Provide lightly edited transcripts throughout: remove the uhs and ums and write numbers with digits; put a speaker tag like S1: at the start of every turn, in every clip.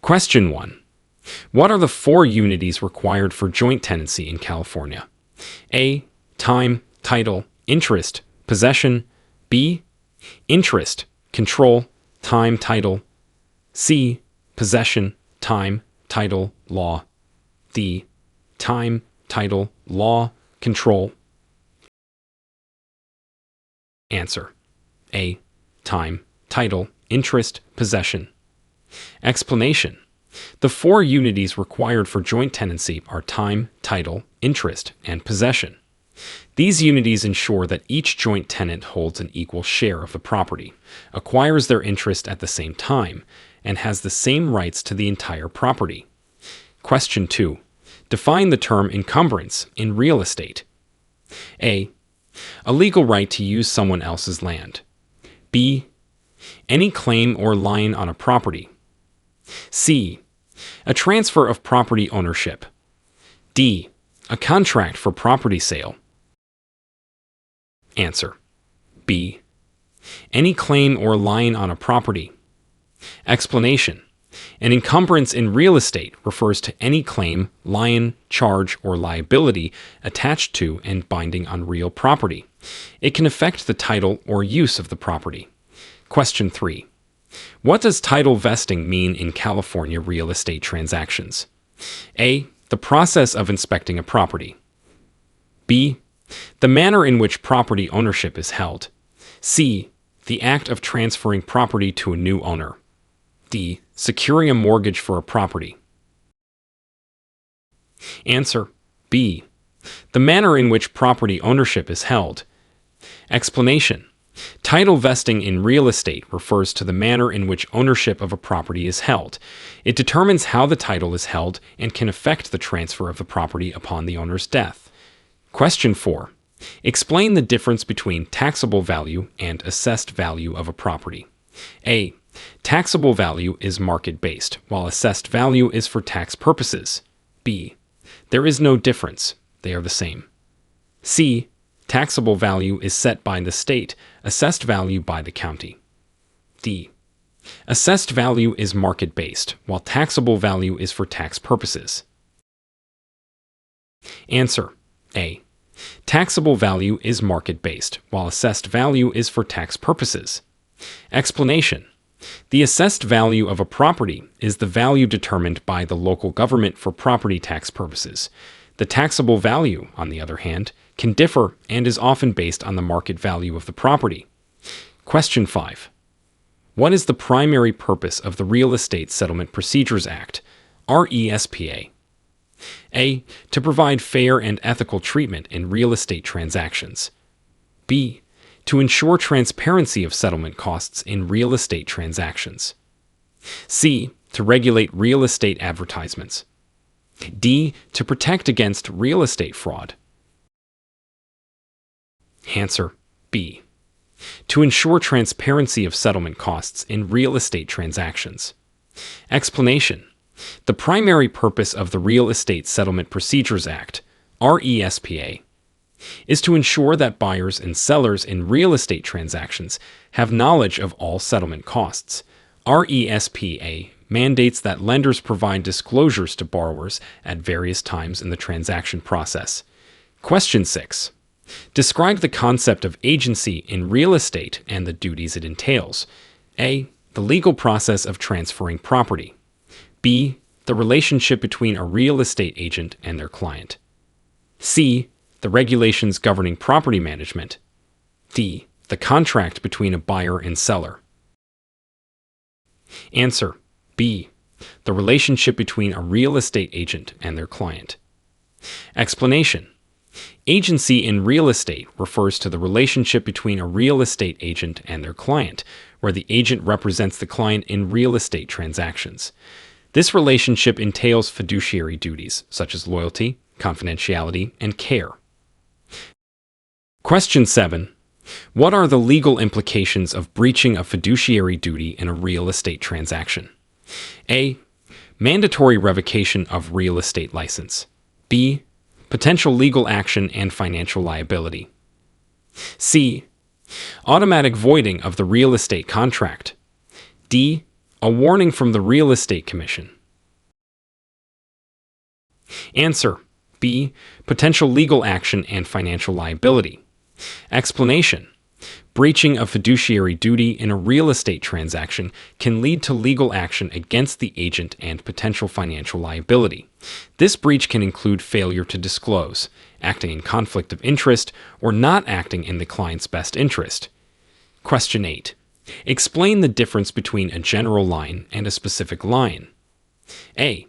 S1: Question 1. What are the four unities required for joint tenancy in California? A. Time, title, interest, possession. B. Interest, control, time, title. C. Possession, time, title, law. D. Time, title, law, control. Answer. A. Time, title, interest, possession. Explanation. The four unities required for joint tenancy are time, title, interest, and possession. These unities ensure that each joint tenant holds an equal share of the property, acquires their interest at the same time, and has the same rights to the entire property. Question 2. Define the term encumbrance in real estate. A. A legal right to use someone else's land. B. Any claim or lien on a property. C. A transfer of property ownership. D. A contract for property sale. Answer. B. Any claim or lien on a property. Explanation. An encumbrance in real estate refers to any claim, lien, charge, or liability attached to and binding on real property. It can affect the title or use of the property. Question 3. What does title vesting mean in California real estate transactions? A. The process of inspecting a property. B. The manner in which property ownership is held. C. The act of transferring property to a new owner. D. Securing a mortgage for a property. Answer. B. The manner in which property ownership is held. Explanation. Title vesting in real estate refers to the manner in which ownership of a property is held. It determines how the title is held and can affect the transfer of the property upon the owner's death. Question 4. Explain the difference between taxable value and assessed value of a property. A. Taxable value is market-based, while assessed value is for tax purposes. B. There is no difference. They are the same. C. Taxable value is set by the state, assessed value by the county. D. Assessed value is market-based, while taxable value is for tax purposes. Answer. A. Taxable value is market-based, while assessed value is for tax purposes. Explanation. The assessed value of a property is the value determined by the local government for property tax purposes. The taxable value, on the other hand, can differ and is often based on the market value of the property. Question 5. What is the primary purpose of the Real Estate Settlement Procedures Act, RESPA? A. To provide fair and ethical treatment in real estate transactions. B. To ensure transparency of settlement costs in real estate transactions. C. To regulate real estate advertisements. D. To protect against real estate fraud. Answer. B. To ensure transparency of settlement costs in real estate transactions. Explanation. The primary purpose of the Real Estate Settlement Procedures Act, RESPA, is to ensure that buyers and sellers in real estate transactions have knowledge of all settlement costs. RESPA mandates that lenders provide disclosures to borrowers at various times in the transaction process. Question 6. Describe the concept of agency in real estate and the duties it entails. A. The legal process of transferring property. B. The relationship between a real estate agent and their client. C. The regulations governing property management. D. The contract between a buyer and seller. Answer. B. The relationship between a real estate agent and their client. Explanation. Agency in real estate refers to the relationship between a real estate agent and their client, where the agent represents the client in real estate transactions. This relationship entails fiduciary duties such as loyalty, confidentiality, and care. Question 7. What are the legal implications of breaching a fiduciary duty in a real estate transaction? A. Mandatory revocation of real estate license. B. Potential legal action and financial liability. C. Automatic voiding of the real estate contract. D. A warning from the Real Estate Commission. Answer: B. Potential legal action and financial liability. Explanation: breaching of fiduciary duty in a real estate transaction can lead to legal action against the agent and potential financial liability. This breach can include failure to disclose, acting in conflict of interest, or not acting in the client's best interest. Question 8. Explain the difference between a general line and a specific line. A.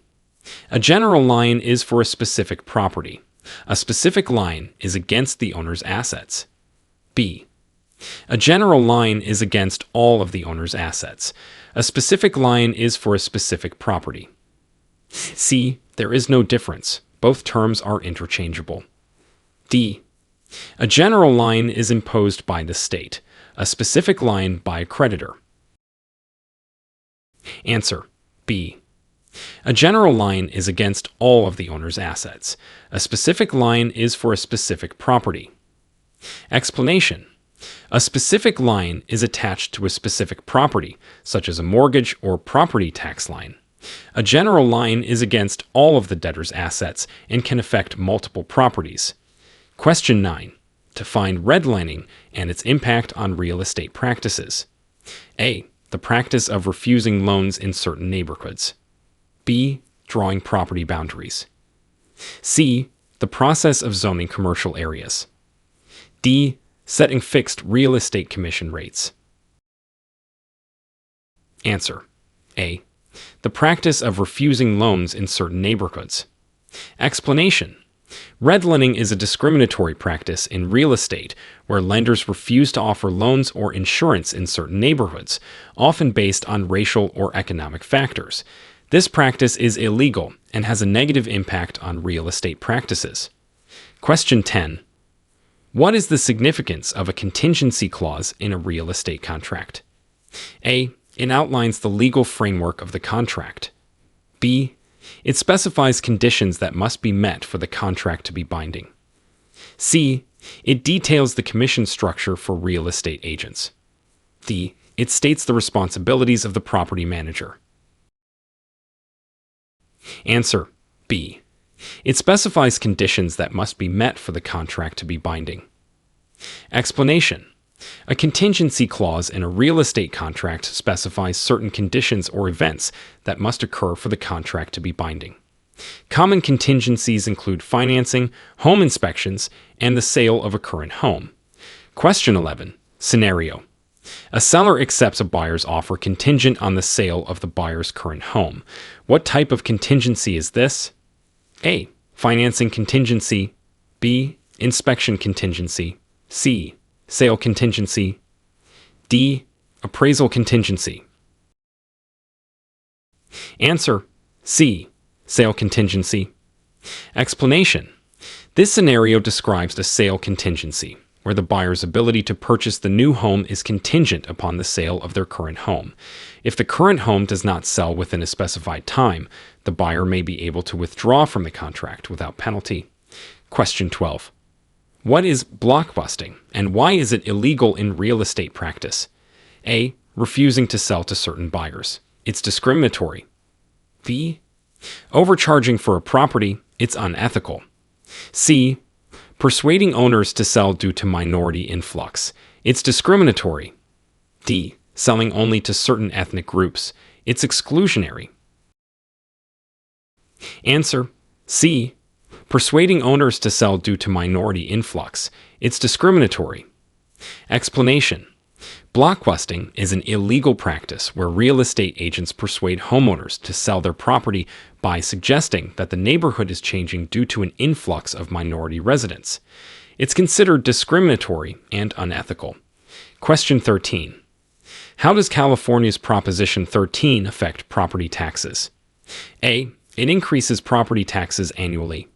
S1: A general line is for a specific property. A specific line is against the owner's assets. B. A general line is against all of the owner's assets. A specific line is for a specific property. C. There is no difference. Both terms are interchangeable. D. A general line is imposed by the state. A specific line by a creditor. Answer: B. A general line is against all of the owner's assets. A specific line is for a specific property. Explanation: a specific line is attached to a specific property, such as a mortgage or property tax line. A general line is against all of the debtor's assets and can affect multiple properties. Question 9. Define redlining and its impact on real estate practices. A. The practice of refusing loans in certain neighborhoods. B. Drawing property boundaries. C. The process of zoning commercial areas. D. Setting fixed real estate commission rates. Answer: A. The practice of refusing loans in certain neighborhoods. Explanation: redlining is a discriminatory practice in real estate where lenders refuse to offer loans or insurance in certain neighborhoods, often based on racial or economic factors. This practice is illegal and has a negative impact on real estate practices. Question 10. What is the significance of a contingency clause in a real estate contract? A. It outlines the legal framework of the contract. B. It specifies conditions that must be met for the contract to be binding. C. It details the commission structure for real estate agents. D. It states the responsibilities of the property manager. Answer: B. It specifies conditions that must be met for the contract to be binding. Explanation: a contingency clause in a real estate contract specifies certain conditions or events that must occur for the contract to be binding. Common contingencies include financing, home inspections, and the sale of a current home. Question 11. Scenario: a seller accepts a buyer's offer contingent on the sale of the buyer's current home. What type of contingency is this? A. Financing contingency. B. Inspection contingency. C. Sale contingency. D. Appraisal contingency. Answer: C. Sale contingency. Explanation: this scenario describes the sale contingency, where the buyer's ability to purchase the new home is contingent upon the sale of their current home. If the current home does not sell within a specified time, the buyer may be able to withdraw from the contract without penalty. Question 12. What is blockbusting, and why is it illegal in real estate practice? A. Refusing to sell to certain buyers. It's discriminatory. B. Overcharging for a property. It's unethical. C. Persuading owners to sell due to minority influx. It's discriminatory. D. Selling only to certain ethnic groups. It's exclusionary. Answer: C. Persuading owners to sell due to minority influx. It's discriminatory. Explanation: blockbusting is an illegal practice where real estate agents persuade homeowners to sell their property by suggesting that the neighborhood is changing due to an influx of minority residents. It's considered discriminatory and unethical. Question 13. How does California's Proposition 13 affect property taxes? A. It increases property taxes annually.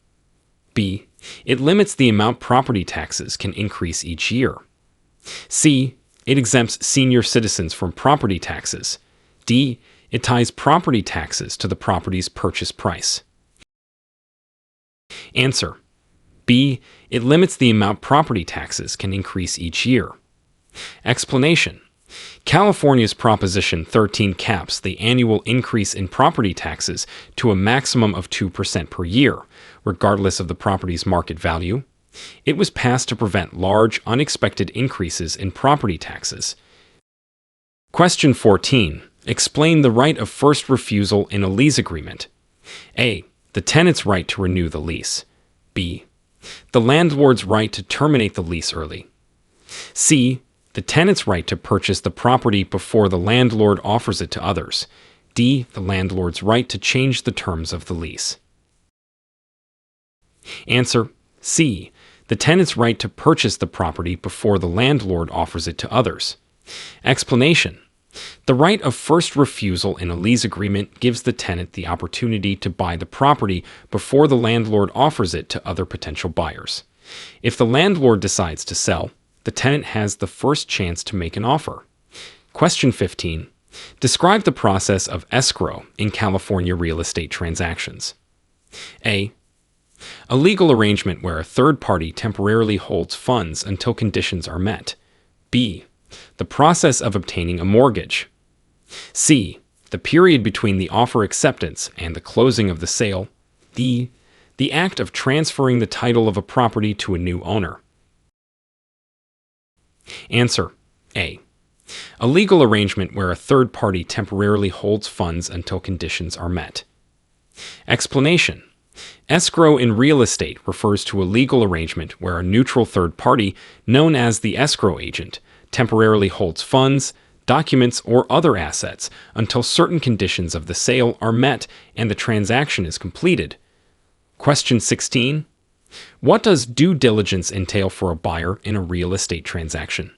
S1: B. It limits the amount property taxes can increase each year. C. It exempts senior citizens from property taxes. D. It ties property taxes to the property's purchase price. Answer: B. It limits the amount property taxes can increase each year. Explanation: California's Proposition 13 caps the annual increase in property taxes to a maximum of 2% per year, regardless of the property's market value. It was passed to prevent large, unexpected increases in property taxes. Question 14. Explain the right of first refusal in a lease agreement. A. The tenant's right to renew the lease. B. The landlord's right to terminate the lease early. C. The tenant's right to purchase the property before the landlord offers it to others. D. The landlord's right to change the terms of the lease. Answer: C. The tenant's right to purchase the property before the landlord offers it to others. Explanation: the right of first refusal in a lease agreement gives the tenant the opportunity to buy the property before the landlord offers it to other potential buyers. If the landlord decides to sell, the tenant has the first chance to make an offer. Question 15. Describe the process of escrow in California real estate transactions. A. A legal arrangement where a third party temporarily holds funds until conditions are met. B. The process of obtaining a mortgage. C. The period between the offer acceptance and the closing of the sale. D. The act of transferring the title of a property to a new owner. Answer: A. A legal arrangement where a third party temporarily holds funds until conditions are met. Explanation: escrow in real estate refers to a legal arrangement where a neutral third party, known as the escrow agent, temporarily holds funds, documents, or other assets until certain conditions of the sale are met and the transaction is completed. Question 16. What does due diligence entail for a buyer in a real estate transaction?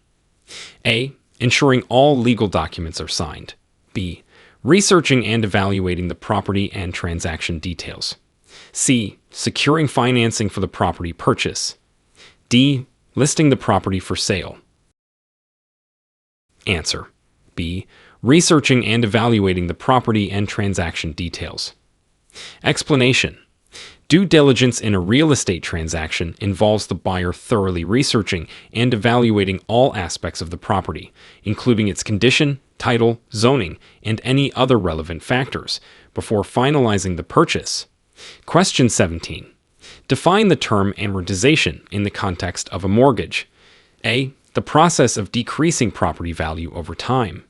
S1: A. Ensuring all legal documents are signed. B. Researching and evaluating the property and transaction details. C. Securing financing for the property purchase. D. Listing the property for sale. Answer: B. Researching and evaluating the property and transaction details. Explanation: due diligence in a real estate transaction involves the buyer thoroughly researching and evaluating all aspects of the property, including its condition, title, zoning, and any other relevant factors, before finalizing the purchase. Question 17. Define the term amortization in the context of a mortgage. A. The process of decreasing property value over time.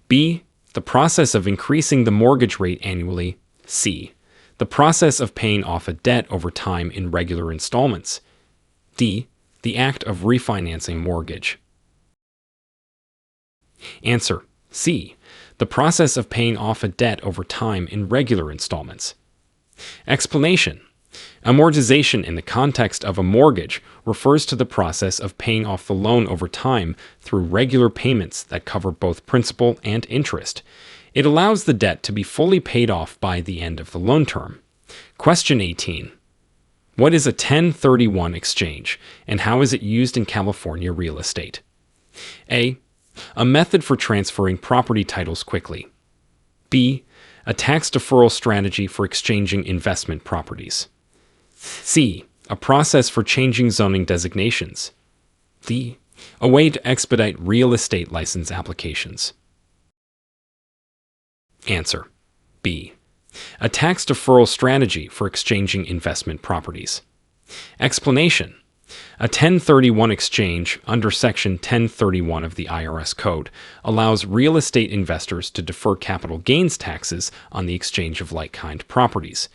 S1: B. The process of increasing the mortgage rate annually. C. The process of paying off a debt over time in regular installments. D. The act of refinancing mortgage. Answer: C. The process of paying off a debt over time in regular installments. Explanation: amortization in the context of a mortgage refers to the process of paying off the loan over time through regular payments that cover both principal and interest. It allows the debt to be fully paid off by the end of the loan term. Question 18. What is a 1031 exchange, and how is it used in California real estate? A. A method for transferring property titles quickly. B. A tax deferral strategy for exchanging investment properties. C. A process for changing zoning designations. D. A way to expedite real estate license applications. Answer: B. A tax deferral strategy for exchanging investment properties. Explanation: a 1031 exchange under Section 1031 of the IRS Code allows real estate investors to defer capital gains taxes on the exchange of like-kind properties.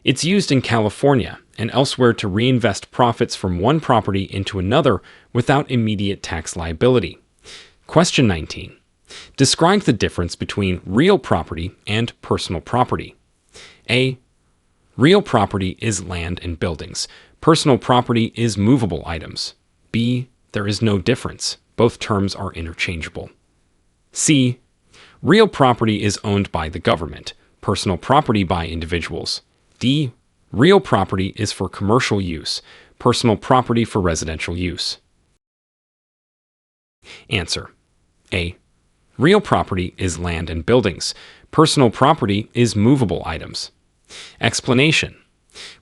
S1: It's used in California and elsewhere to reinvest profits from one property into another without immediate tax liability. Question 19. Describe the difference between real property and personal property. A. Real property is land and buildings. Personal property is movable items. B. There is no difference. Both terms are interchangeable. C. Real property is owned by the government. Personal property by individuals. D. Real property is for commercial use. Personal property for residential use. Answer: A. Real property is land and buildings. Personal property is movable items. Explanation: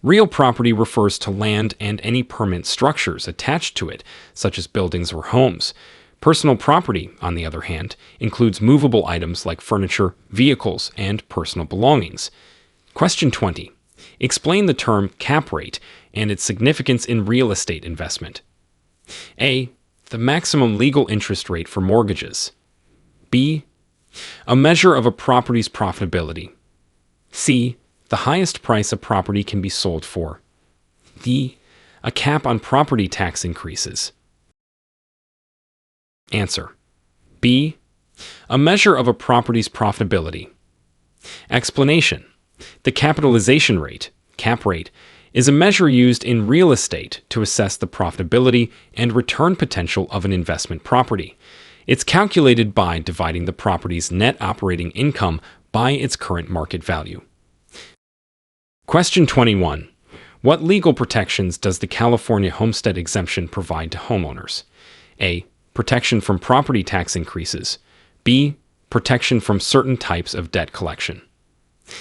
S1: real property refers to land and any permanent structures attached to it, such as buildings or homes. Personal property, on the other hand, includes movable items like furniture, vehicles, and personal belongings. Question 20. Explain the term cap rate and its significance in real estate investment. A. The maximum legal interest rate for mortgages. B. A measure of a property's profitability. C. The highest price a property can be sold for. D. A cap on property tax increases. Answer. B. A measure of a property's profitability. Explanation. The capitalization rate, cap rate, is a measure used in real estate to assess the profitability and return potential of an investment property. It's calculated by dividing the property's net operating income by its current market value. Question 21. What legal protections does the California homestead exemption provide to homeowners? A. Protection from property tax increases. B. Protection from certain types of debt collection.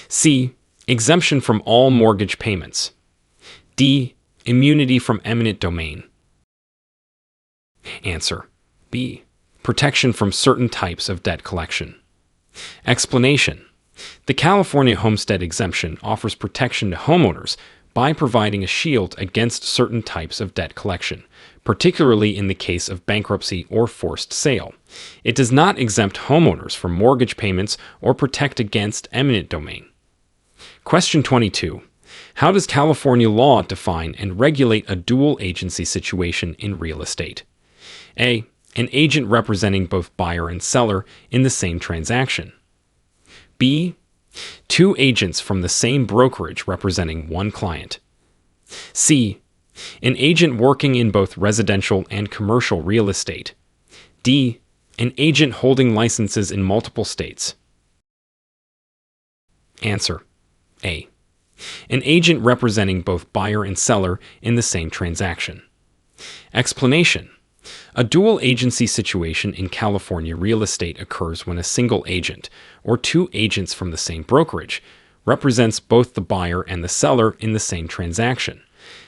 S1: C. Exemption from all mortgage payments. D. Immunity from eminent domain. Answer. B. Protection from certain types of debt collection. Explanation. The California homestead exemption offers protection to homeowners by providing a shield against certain types of debt collection, particularly in the case of bankruptcy or forced sale. It does not exempt homeowners from mortgage payments or protect against eminent domain. Question 22. How does California law define and regulate a dual agency situation in real estate? A. An agent representing both buyer and seller in the same transaction. B. Two agents from the same brokerage representing one client. C. An agent working in both residential and commercial real estate. D. An agent holding licenses in multiple states. Answer. A. An agent representing both buyer and seller in the same transaction. Explanation. A dual agency situation in California real estate occurs when a single agent, or two agents from the same brokerage, represents both the buyer and the seller in the same transaction.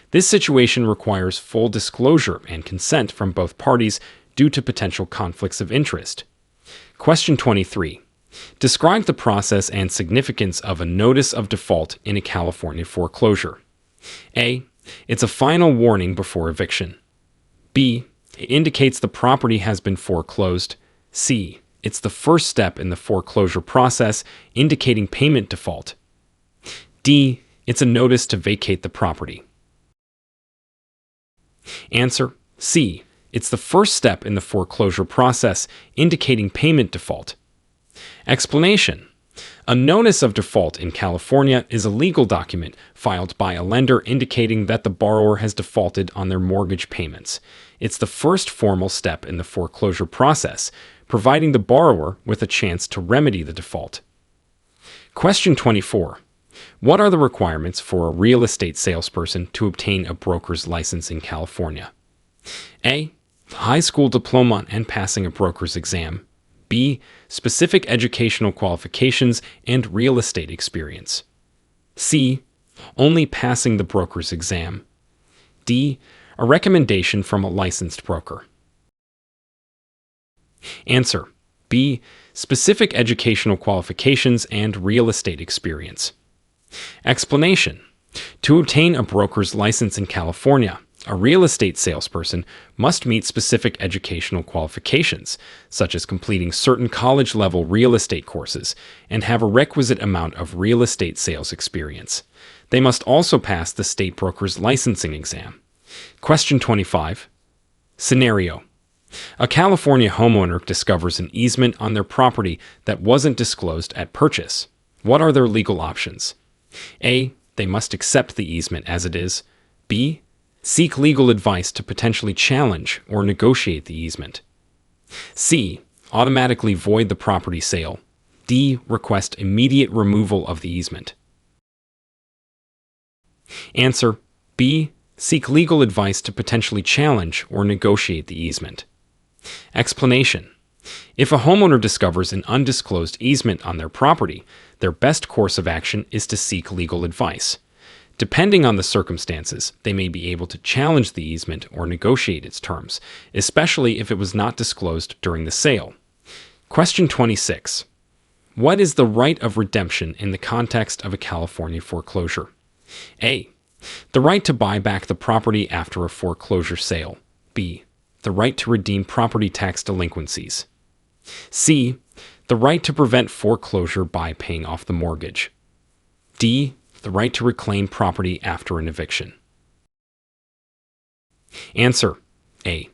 S1: This situation requires full disclosure and consent from both parties due to potential conflicts of interest. Question 23. Describe the process and significance of a notice of default in a California foreclosure. A. It's a final warning before eviction. B. It indicates the property has been foreclosed. C. It's the first step in the foreclosure process, indicating payment default. D. It's a notice to vacate the property. Answer. C. It's the first step in the foreclosure process, indicating payment default. Explanation. A notice of default in California is a legal document filed by a lender indicating that the borrower has defaulted on their mortgage payments. It's the first formal step in the foreclosure process, providing the borrower with a chance to remedy the default. Question 24. What are the requirements for a real estate salesperson to obtain a broker's license in California? A. High school diploma and passing a broker's exam. B. Specific educational qualifications and real estate experience. C. Only passing the broker's exam. D. A recommendation from a licensed broker. Answer. B. Specific educational qualifications and real estate experience. Explanation. To obtain a broker's license in California, a real estate salesperson must meet specific educational qualifications, such as completing certain college-level real estate courses and have a requisite amount of real estate sales experience. They must also pass the state broker's licensing exam. Question 25. Scenario. A California homeowner discovers an easement on their property that wasn't disclosed at purchase. What are their legal options? A. They must accept the easement as it is. B. Seek legal advice to potentially challenge or negotiate the easement. C. Automatically void the property sale. D. Request immediate removal of the easement. Answer. B. Seek legal advice to potentially challenge or negotiate the easement. Explanation. If a homeowner discovers an undisclosed easement on their property, their best course of action is to seek legal advice. Depending on the circumstances, they may be able to challenge the easement or negotiate its terms, especially if it was not disclosed during the sale. Question 26. What is the right of redemption in the context of a California foreclosure? A. The right to buy back the property after a foreclosure sale. B. The right to redeem property tax delinquencies. C. The right to prevent foreclosure by paying off the mortgage. D. The right to reclaim property after an eviction. Answer: A.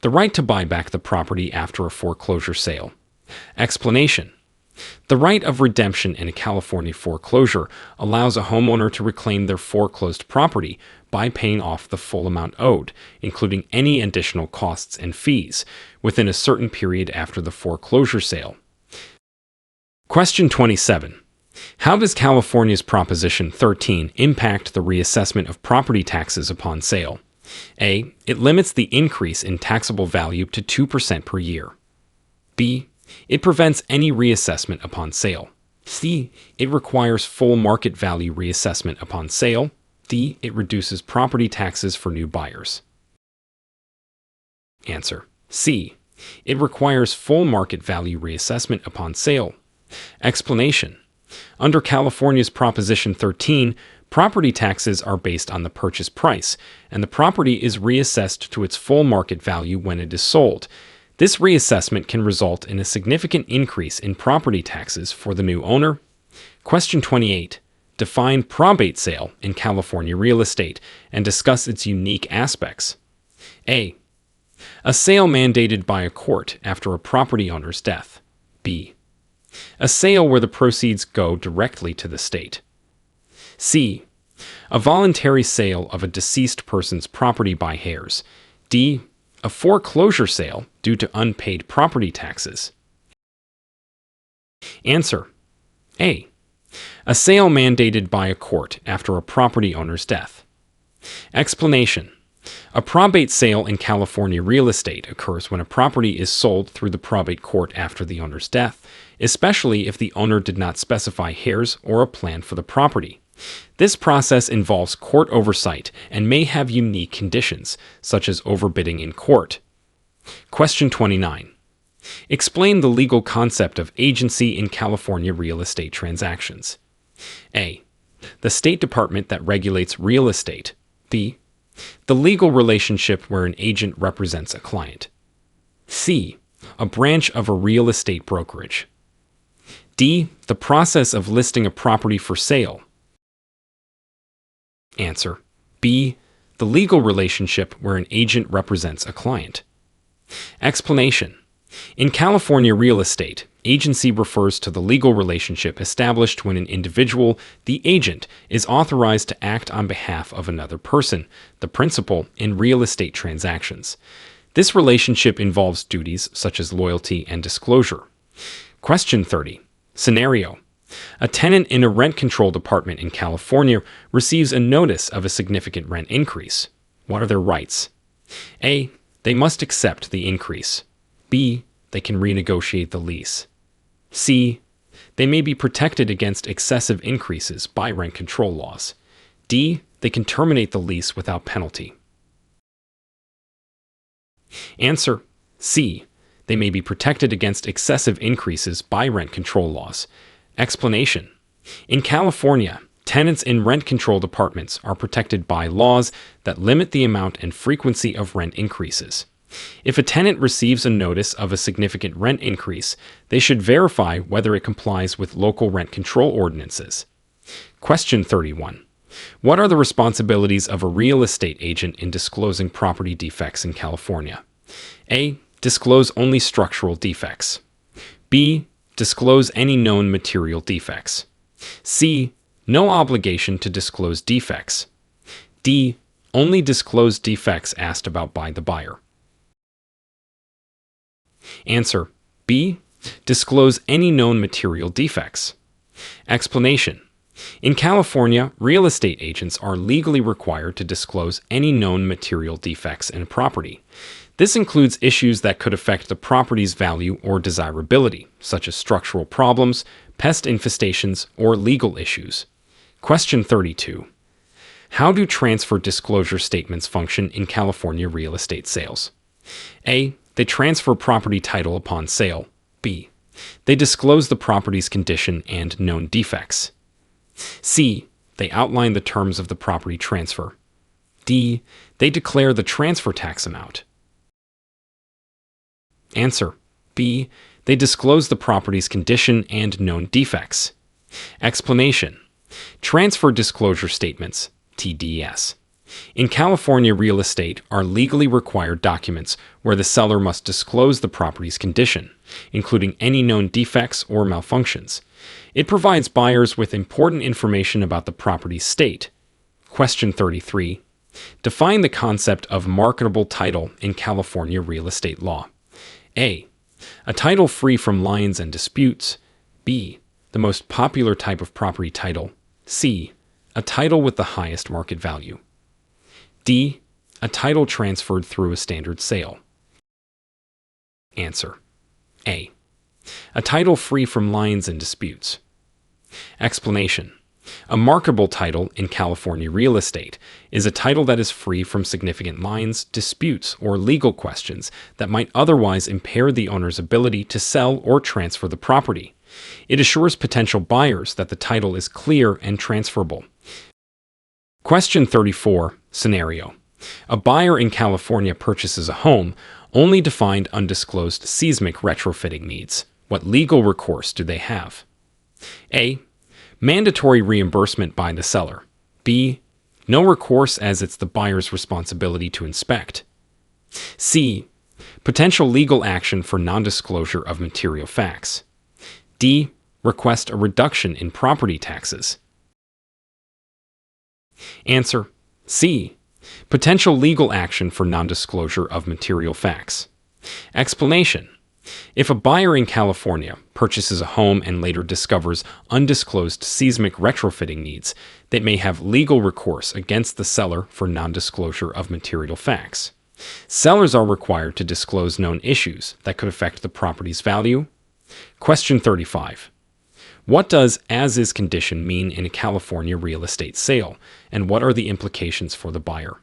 S1: The right to buy back the property after a foreclosure sale. Explanation: the right of redemption in a California foreclosure allows a homeowner to reclaim their foreclosed property by paying off the full amount owed, including any additional costs and fees, within a certain period after the foreclosure sale. Question 27. How does California's Proposition 13 impact the reassessment of property taxes upon sale? A. It limits the increase in taxable value to 2% per year. B. It prevents any reassessment upon sale. C. It requires full market value reassessment upon sale. D. It reduces property taxes for new buyers. Answer: C. It requires full market value reassessment upon sale. Explanation: under California's Proposition 13, property taxes are based on the purchase price, and the property is reassessed to its full market value when it is sold. This reassessment can result in a significant increase in property taxes for the new owner. Question 28. Define probate sale in California real estate and discuss its unique aspects. A. A sale mandated by a court after a property owner's death. B. A sale where the proceeds go directly to the state. C. A voluntary sale of a deceased person's property by heirs. D. A foreclosure sale due to unpaid property taxes. Answer: A. A sale mandated by a court after a property owner's death. Explanation: a probate sale in California real estate occurs when a property is sold through the probate court after the owner's death, especially if the owner did not specify heirs or a plan for the property. This process involves court oversight and may have unique conditions, such as overbidding in court. Question 29. Explain the legal concept of agency in California real estate transactions. A. The State Department that regulates real estate. B. The legal relationship where an agent represents a client. C. A branch of a real estate brokerage. D. The process of listing a property for sale. Answer: B. The legal relationship where an agent represents a client. Explanation: in California real estate, agency refers to the legal relationship established when an individual, the agent, is authorized to act on behalf of another person, the principal, in real estate transactions. This relationship involves duties such as loyalty and disclosure. Question 30. Scenario: a tenant in a rent control department in California receives a notice of a significant rent increase. What are their rights? A. They must accept the increase. B. They can renegotiate the lease. C. They may be protected against excessive increases by rent control laws. D. They can terminate the lease without penalty. Answer: C. They may be protected against excessive increases by rent control laws. Explanation: in California, tenants in rent control departments are protected by laws that limit the amount and frequency of rent increases. If a tenant receives a notice of a significant rent increase, they should verify whether it complies with local rent control ordinances. Question 31. What are the responsibilities of a real estate agent in disclosing property defects in California? A. Disclose only structural defects. B. Disclose any known material defects. C. No obligation to disclose defects. D. Only disclose defects asked about by the buyer. Answer: B. Disclose any known material defects. Explanation: in California, real estate agents are legally required to disclose any known material defects in a property. This includes issues that could affect the property's value or desirability, such as structural problems, pest infestations, or legal issues. Question 32. How do transfer disclosure statements function in California real estate sales? A. They transfer property title upon sale. B. They disclose the property's condition and known defects. C. They outline the terms of the property transfer. D. They declare the transfer tax amount. Answer. B. They disclose the property's condition and known defects. Explanation. Transfer disclosure statements, TDS, in California real estate are legally required documents where the seller must disclose the property's condition, including any known defects or malfunctions. It provides buyers with important information about the property's state. Question 33. Define the concept of marketable title in California real estate law. A. A title free from liens and disputes. B. The most popular type of property title. C. A title with the highest market value. D. A title transferred through a standard sale. Answer. A. A title free from liens and disputes. Explanation. A marketable title in California real estate is a title that is free from significant liens, disputes, or legal questions that might otherwise impair the owner's ability to sell or transfer the property. It assures potential buyers that the title is clear and transferable. Question 34. Scenario. A buyer in California purchases a home only to find undisclosed seismic retrofitting needs. What legal recourse do they have? A. Mandatory reimbursement by the seller. B. No recourse as it's the buyer's responsibility to inspect. C. Potential legal action for non-disclosure of material facts. D. Request a reduction in property taxes. Answer. C. Potential legal action for non-disclosure of material facts. Explanation. If a buyer in California purchases a home and later discovers undisclosed seismic retrofitting needs, they may have legal recourse against the seller for non-disclosure of material facts. Sellers are required to disclose known issues that could affect the property's value. Question 35. What does as-is condition mean in a California real estate sale, and what are the implications for the buyer?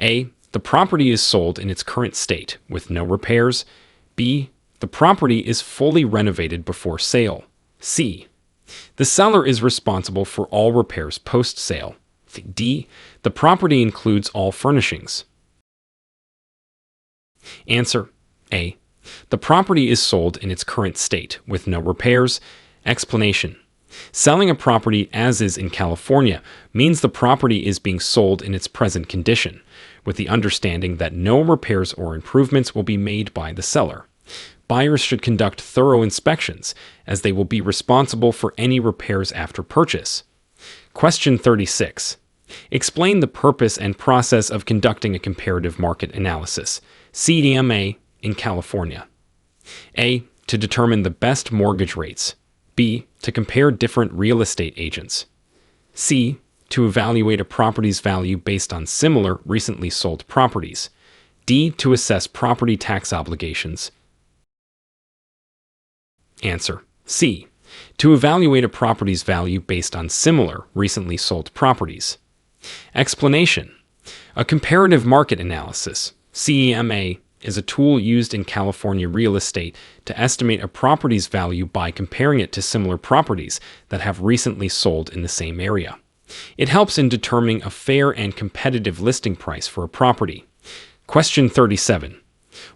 S1: A. The property is sold in its current state with no repairs. B. The property is fully renovated before sale. C. The seller is responsible for all repairs post-sale. D. The property includes all furnishings. Answer. A. The property is sold in its current state with no repairs. Explanation. Selling a property as is in California means the property is being sold in its present condition, with the understanding that no repairs or improvements will be made by the seller. Buyers should conduct thorough inspections, as they will be responsible for any repairs after purchase. Question 36. Explain the purpose and process of conducting a comparative market analysis, CDMA, in California. A. To determine the best mortgage rates. B. To compare different real estate agents. C. To evaluate a property's value based on similar recently sold properties. D. To assess property tax obligations. Answer. C. To evaluate a property's value based on similar recently sold properties. Explanation. A comparative market analysis, CEMA, is a tool used in California real estate to estimate a property's value by comparing it to similar properties that have recently sold in the same area. It helps in determining a fair and competitive listing price for a property. Question 37.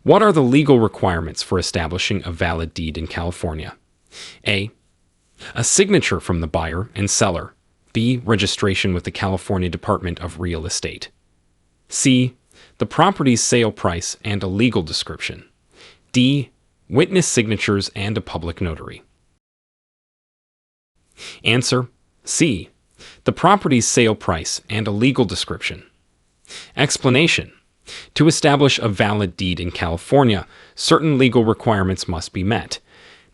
S1: What are the legal requirements for establishing a valid deed in California? A. A signature from the buyer and seller. B. Registration with the California Department of Real Estate. C. The property's sale price and a legal description. D. Witness signatures and a public notary. Answer. C. The property's sale price and a legal description. Explanation. To establish a valid deed in California, certain legal requirements must be met.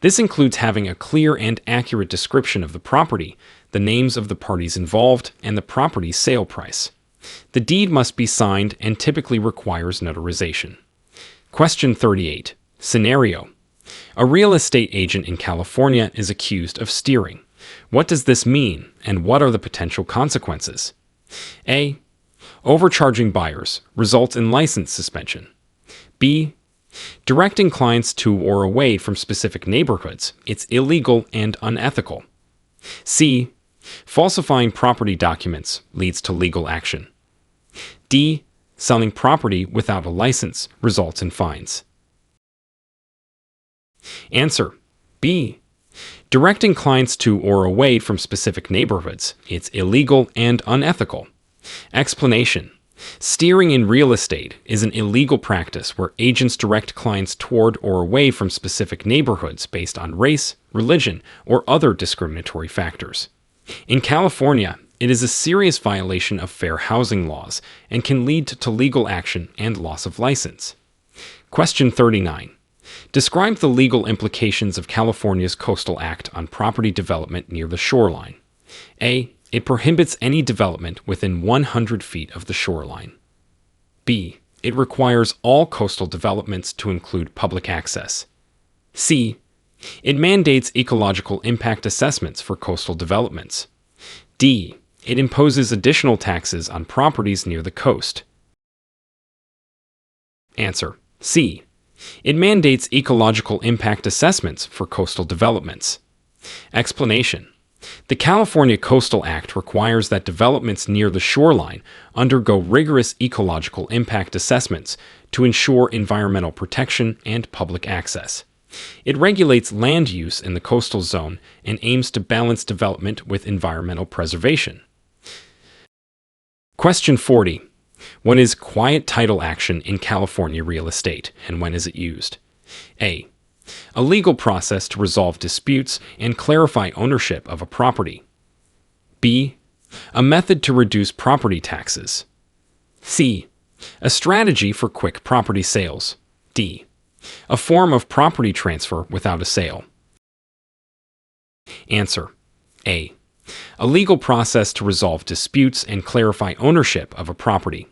S1: This includes having a clear and accurate description of the property, the names of the parties involved, and the property's sale price. The deed must be signed and typically requires notarization. Question 38. Scenario. A real estate agent in California is accused of steering. What does this mean, and what are the potential consequences? A. Overcharging buyers results in license suspension. B. Directing clients to or away from specific neighborhoods. It's illegal and unethical. C. Falsifying property documents leads to legal action. D. Selling property without a license results in fines. Answer: B. Directing clients to or away from specific neighborhoods. It's illegal and unethical. Explanation: steering in real estate is an illegal practice where agents direct clients toward or away from specific neighborhoods based on race, religion, or other discriminatory factors. In California, it is a serious violation of fair housing laws and can lead to legal action and loss of license. Question 39. Describe the legal implications of California's Coastal Act on property development near the shoreline. A. It prohibits any development within 100 feet of the shoreline. B. It requires all coastal developments to include public access. C. It mandates ecological impact assessments for coastal developments. D. It imposes additional taxes on properties near the coast. Answer: C. It mandates ecological impact assessments for coastal developments. Explanation: the California Coastal Act requires that developments near the shoreline undergo rigorous ecological impact assessments to ensure environmental protection and public access. It regulates land use in the coastal zone and aims to balance development with environmental preservation. Question 40. When is quiet title action in California real estate, and when is it used? A. A legal process to resolve disputes and clarify ownership of a property. B. A method to reduce property taxes. C. A strategy for quick property sales. D. A form of property transfer without a sale. Answer: A. A legal process to resolve disputes and clarify ownership of a property.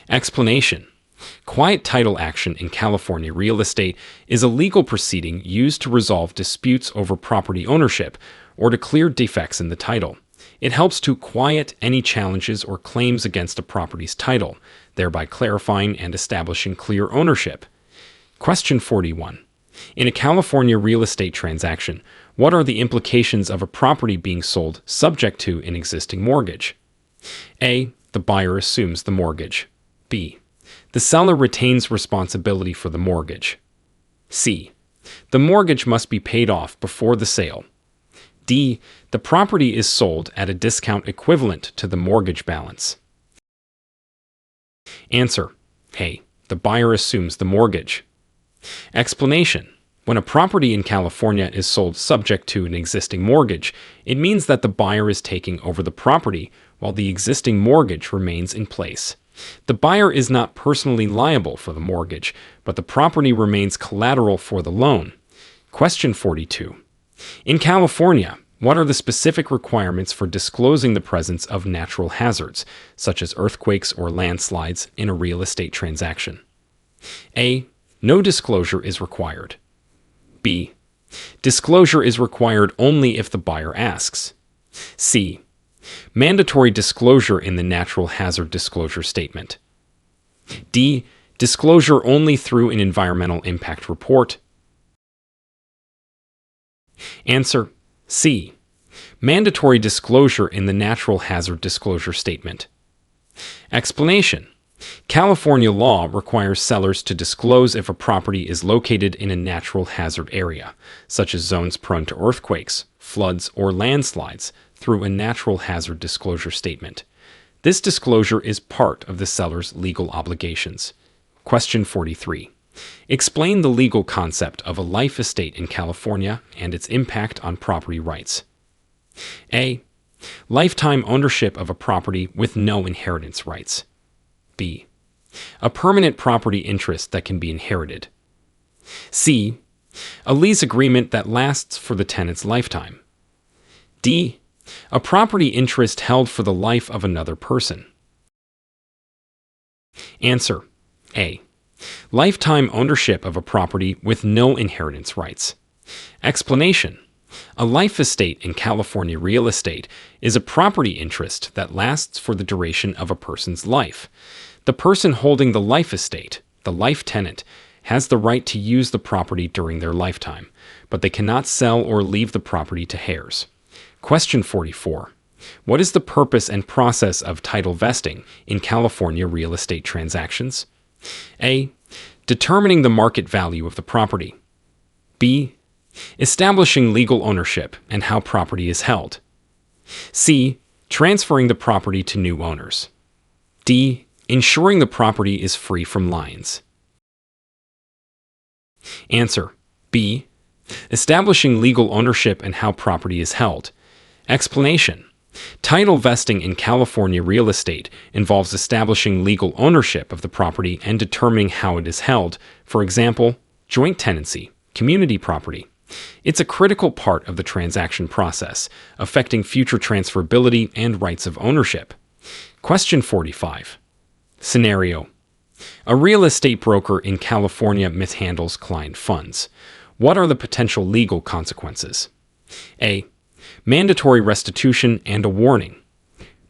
S1: Explanation: quiet title action in California real estate is a legal proceeding used to resolve disputes over property ownership or to clear defects in the title. It helps to quiet any challenges or claims against a property's title, thereby clarifying and establishing clear ownership. Question 41. In a California real estate transaction, what are the implications of a property being sold subject to an existing mortgage? A. The buyer assumes the mortgage. B. The seller retains responsibility for the mortgage. C. The mortgage must be paid off before the sale. D. The property is sold at a discount equivalent to the mortgage balance. Answer: A. The buyer assumes the mortgage. Explanation: when a property in California is sold subject to an existing mortgage, it means that the buyer is taking over the property while the existing mortgage remains in place. The buyer is not personally liable for the mortgage, but the property remains collateral for the loan. Question 42. In California, what are the specific requirements for disclosing the presence of natural hazards, such as earthquakes or landslides, in a real estate transaction? A. No disclosure is required. B. Disclosure is required only if the buyer asks. C. Mandatory disclosure in the natural hazard disclosure statement. D. Disclosure only through an environmental impact report. Answer: C. Mandatory disclosure in the natural hazard disclosure statement. Explanation: California law requires sellers to disclose if a property is located in a natural hazard area, such as zones prone to earthquakes, floods, or landslides, through a natural hazard disclosure statement. This disclosure is part of the seller's legal obligations. Question 43. Explain the legal concept of a life estate in California and its impact on property rights. A. Lifetime ownership of a property with no inheritance rights. B. A permanent property interest that can be inherited. C. A lease agreement that lasts for the tenant's lifetime. D. A property interest held for the life of another person. Answer: A. Lifetime ownership of a property with no inheritance rights. Explanation: A life estate in California real estate is a property interest that lasts for the duration of a person's life. The person holding the life estate, the life tenant, has the right to use the property during their lifetime, but they cannot sell or leave the property to heirs. Question 44. What is the purpose and process of title vesting in California real estate transactions? A. Determining the market value of the property. B. Establishing legal ownership and how property is held. C. Transferring the property to new owners. D. Ensuring the property is free from liens. Answer: B. Establishing legal ownership and how property is held. Explanation: title vesting in California real estate involves establishing legal ownership of the property and determining how it is held, for example, joint tenancy, community property. It's a critical part of the transaction process, affecting future transferability and rights of ownership. Question 45. Scenario: a real estate broker in California mishandles client funds. What are the potential legal consequences? A. Mandatory restitution and a warning.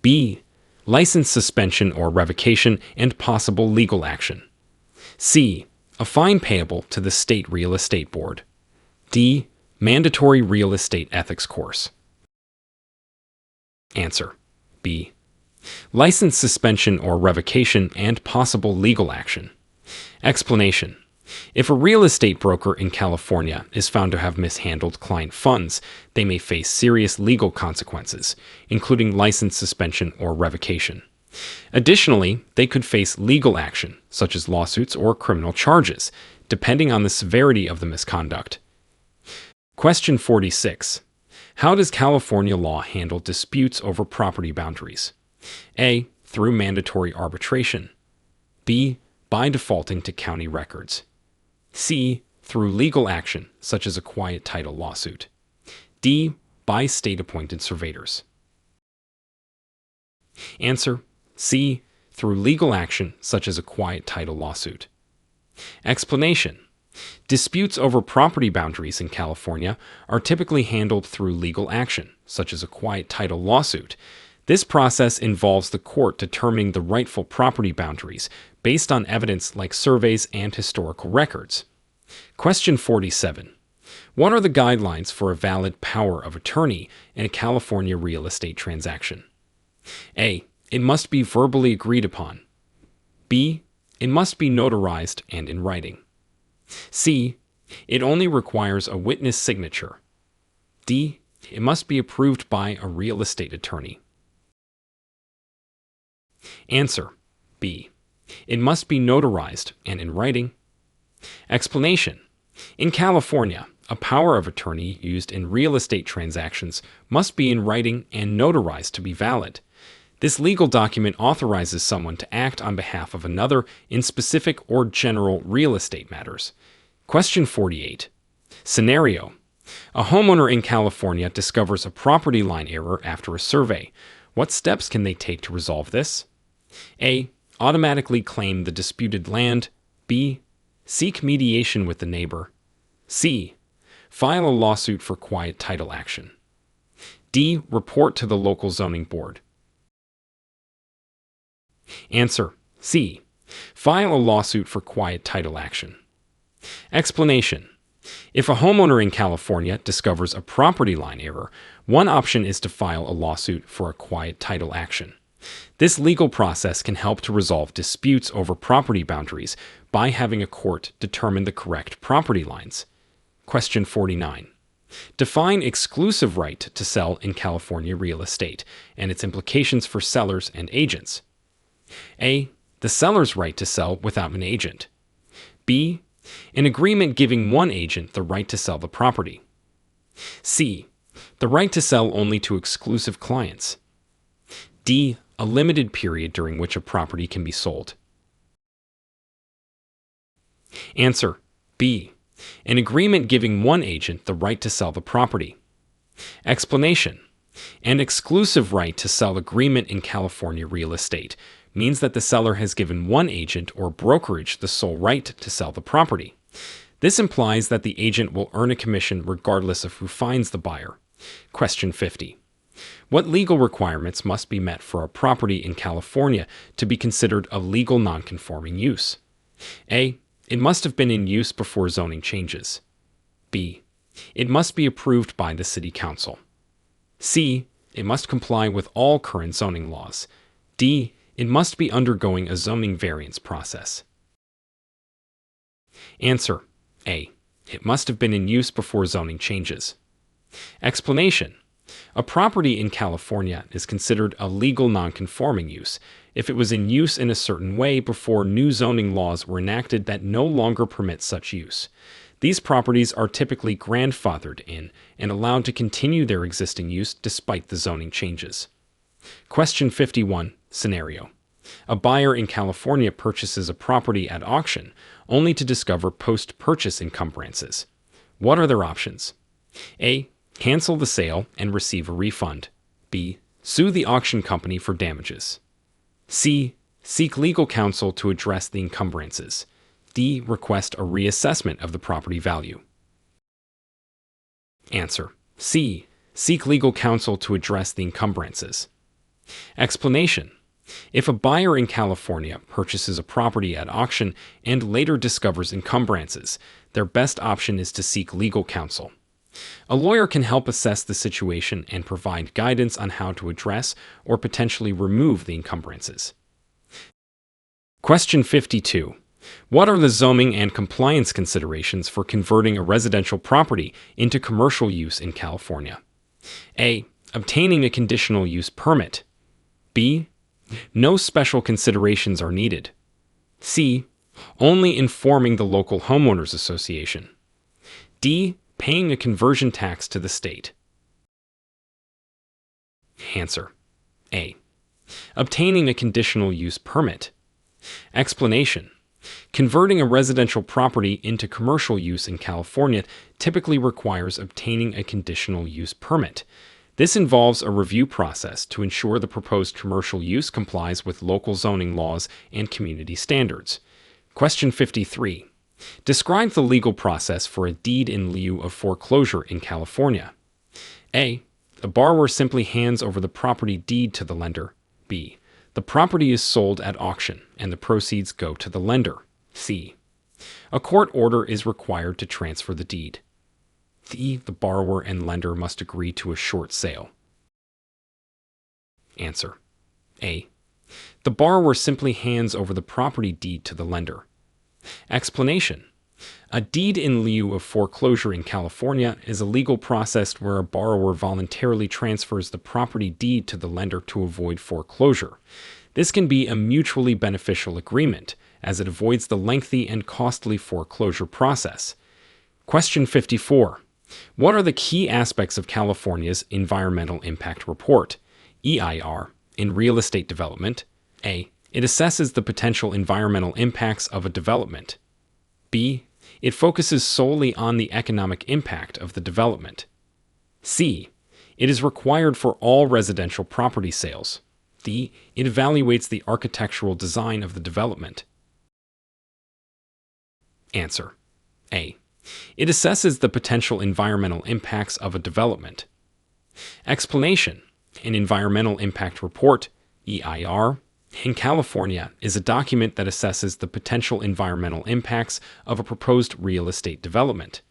S1: B. License suspension or revocation and possible legal action. C. A fine payable to the State Real Estate Board. D. Mandatory real estate ethics course. Answer: B. License suspension or revocation and possible legal action. Explanation: if a real estate broker in California is found to have mishandled client funds, they may face serious legal consequences, including license suspension or revocation. Additionally, they could face legal action, such as lawsuits or criminal charges, depending on the severity of the misconduct. Question 46. How does California law handle disputes over property boundaries? A. Through mandatory arbitration. B. By defaulting to county records. C. Through legal action, such as a quiet title lawsuit. D. By state-appointed surveyors. Answer: C. Through legal action, such as a quiet title lawsuit. Explanation: disputes over property boundaries in California are typically handled through legal action, such as a quiet title lawsuit. This process involves the court determining the rightful property boundaries based on evidence like surveys and historical records. Question 47. What are the guidelines for a valid power of attorney in a California real estate transaction? A. It must be verbally agreed upon. B. It must be notarized and in writing. C. It only requires a witness signature. D. It must be approved by a real estate attorney. Answer: B. It must be notarized and in writing. Explanation: in California, a power of attorney used in real estate transactions must be in writing and notarized to be valid. This legal document authorizes someone to act on behalf of another in specific or general real estate matters. Question 48. Scenario: a homeowner in California discovers a property line error after a survey. What steps can they take to resolve this? A. Automatically claim the disputed land. B. Seek mediation with the neighbor. C. File a lawsuit for quiet title action. D. Report to the local zoning board. Answer: C. File a lawsuit for quiet title action. Explanation: if a homeowner in California discovers a property line error, one option is to file a lawsuit for a quiet title action. This legal process can help to resolve disputes over property boundaries by having a court determine the correct property lines. Question 49. Define exclusive right to sell in California real estate and its implications for sellers and agents. A. The seller's right to sell without an agent. B. An agreement giving one agent the right to sell the property. C. The right to sell only to exclusive clients. D. A limited period during which a property can be sold. Answer: B. An agreement giving one agent the right to sell the property. Explanation: an exclusive right to sell agreement in California real estate means that the seller has given one agent or brokerage the sole right to sell the property. This implies that the agent will earn a commission regardless of who finds the buyer. Question 50. What legal requirements must be met for a property in California to be considered a legal nonconforming use? A. It must have been in use before zoning changes. B. It must be approved by the City Council. C. It must comply with all current zoning laws. D. It must be undergoing a zoning variance process. Answer: A. It must have been in use before zoning changes. Explanation: a property in California is considered a legal nonconforming use if it was in use in a certain way before new zoning laws were enacted that no longer permit such use. These properties are typically grandfathered in and allowed to continue their existing use despite the zoning changes. Question 51. Scenario: a buyer in California purchases a property at auction only to discover post-purchase encumbrances. What are their options? A. Cancel the sale and receive a refund. B. Sue the auction company for damages. C. Seek legal counsel to address the encumbrances. D. Request a reassessment of the property value. Answer: C. Seek legal counsel to address the encumbrances. Explanation: if a buyer in California purchases a property at auction and later discovers encumbrances, their best option is to seek legal counsel. A lawyer can help assess the situation and provide guidance on how to address or potentially remove the encumbrances. Question 52. What are the zoning and compliance considerations for converting a residential property into commercial use in California? A. Obtaining a conditional use permit. B. No special considerations are needed. C. Only informing the local homeowners association. D. Paying a conversion tax to the state. Answer: A. Obtaining a conditional use permit. Explanation: converting a residential property into commercial use in California typically requires obtaining a conditional use permit. This involves a review process to ensure the proposed commercial use complies with local zoning laws and community standards. Question 53. Describe the legal process for a deed in lieu of foreclosure in California. A. The borrower simply hands over the property deed to the lender. B. The property is sold at auction and the proceeds go to the lender. C. A court order is required to transfer the deed. D. The borrower and lender must agree to a short sale. Answer: A. The borrower simply hands over the property deed to the lender. Explanation: a deed in lieu of foreclosure in California is a legal process where a borrower voluntarily transfers the property deed to the lender to avoid foreclosure. This can be a mutually beneficial agreement, as it avoids the lengthy and costly foreclosure process. Question 54. What are the key aspects of California's Environmental Impact Report, EIR, in real estate development? A. It assesses the potential environmental impacts of a development. B. It focuses solely on the economic impact of the development. C. It is required for all residential property sales. D. It evaluates the architectural design of the development. Answer: A. It assesses the potential environmental impacts of a development. Explanation: an environmental impact report, EIR, in California is a document that assesses the potential environmental impacts of a proposed real estate development.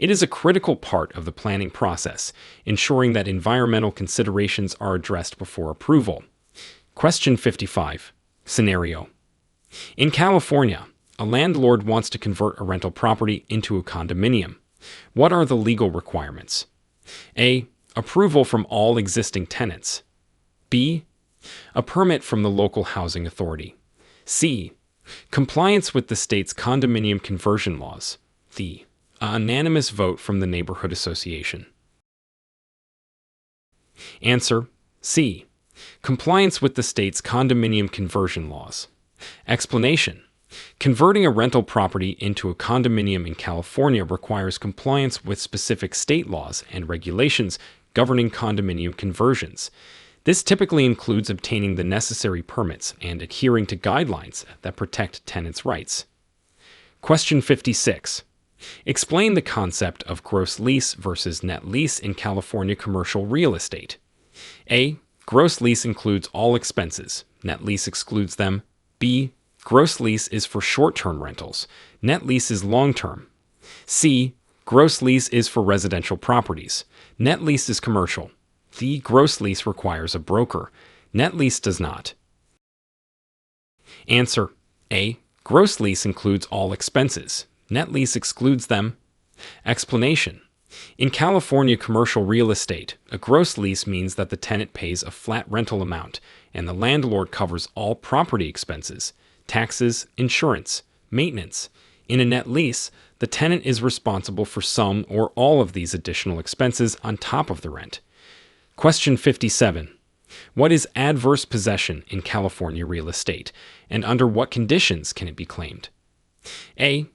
S1: It is a critical part of the planning process, ensuring that environmental considerations are addressed before approval. Question 55. Scenario: in California, a landlord wants to convert a rental property into a condominium. What are the legal requirements? A. Approval from all existing tenants. B. A permit from the local housing authority. C. Compliance with the state's condominium conversion laws. D. An unanimous vote from the neighborhood association. Answer: C. Compliance with the state's condominium conversion laws. Explanation: converting a rental property into a condominium in California requires compliance with specific state laws and regulations governing condominium conversions. This typically includes obtaining the necessary permits and adhering to guidelines that protect tenants' rights. Question 56. Explain the concept of gross lease versus net lease in California commercial real estate. A. Gross lease includes all expenses. Net lease excludes them. B. Gross lease is for short-term rentals. Net lease is long-term. C. Gross lease is for residential properties. Net lease is commercial. D. Gross lease requires a broker. Net lease does not. Answer. A. Gross lease includes all expenses. Net lease excludes them. Explanation. In California commercial real estate, a gross lease means that the tenant pays a flat rental amount and the landlord covers all property expenses, taxes, insurance, maintenance. In a net lease, the tenant is responsible for some or all of these additional expenses on top of the rent. Question 57. What is adverse possession in California real estate, and under what conditions can it be claimed? A.